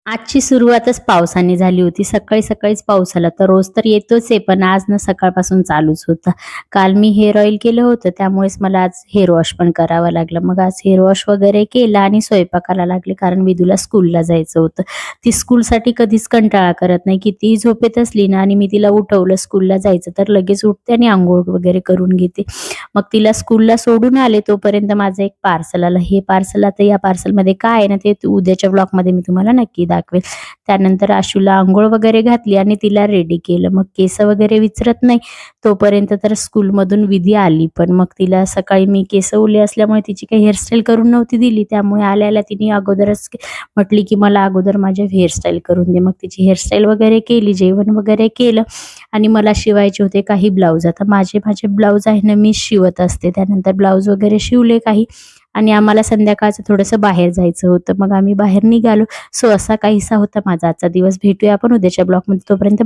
आजची सुरुवातच पावसाने झाली होती. सकाळी-सकाळीच पाऊस आला. तर रोज तर येतोच आहे, पण आज ना सकाळपासून चालूच होता. काल मी हेअर ऑइल केलं होतं, त्यामुळेच मला आज हेअर वॉश पण करावं लागलं. मग आज हेअर वॉश वगैरे केला आणि स्वयंपाकाला लागले, कारण विदूला स्कूलला जायचं होतं. ती स्कूलसाठी कधीच कंटाळा करत नाही. कितीही झोपेत असली ना आणि मी तिला उठवलं स्कूलला जायचं, तर लगेच उठते आणि अंघोळ वगैरे करून घेते. मग तिला स्कूलला सोडून आले, तोपर्यंत माझं एक पार्सल आलं. हे पार्सल आता या पार्सलमध्ये काय आहे ना, ते उद्याच्या ब्लॉगमध्ये मी तुम्हाला नक्की दाखवेल. त्यानंतर आशूला अंघोळ वगैरे घातली आणि तिला रेडी केलं. मग केस वगैरे विचरत नाही तोपर्यंत तर स्कूलमधून विधी आली. पण मग तिला सकाळी मी केस ओले असल्यामुळे तिची काही हेअरस्टाईल करून नव्हती दिली. त्यामुळे आल्या-आल्या तिने अगोदरच म्हटली, की मला अगोदर माझी हेअरस्टाईल करून दे. मग तिची हेअरस्टाईल वगैरे केली, जेवण वगैरे केलं आणि मला शिवायचे होते काही ब्लाऊज. आता माझे माझे ब्लाऊज आहे ना, मी शिवत असते. त्यानंतर ब्लाऊज वगैरे शिवले काही आणि आम्हाला संध्याकाळचं थोडंसं बाहेर जायचं होतं. मग आम्ही बाहेर निघालो. सो असा काहीसा होता माझा आजचा दिवस. भेटूया आपण उद्याच्या ब्लॉगमध्ये. तोपर्यंत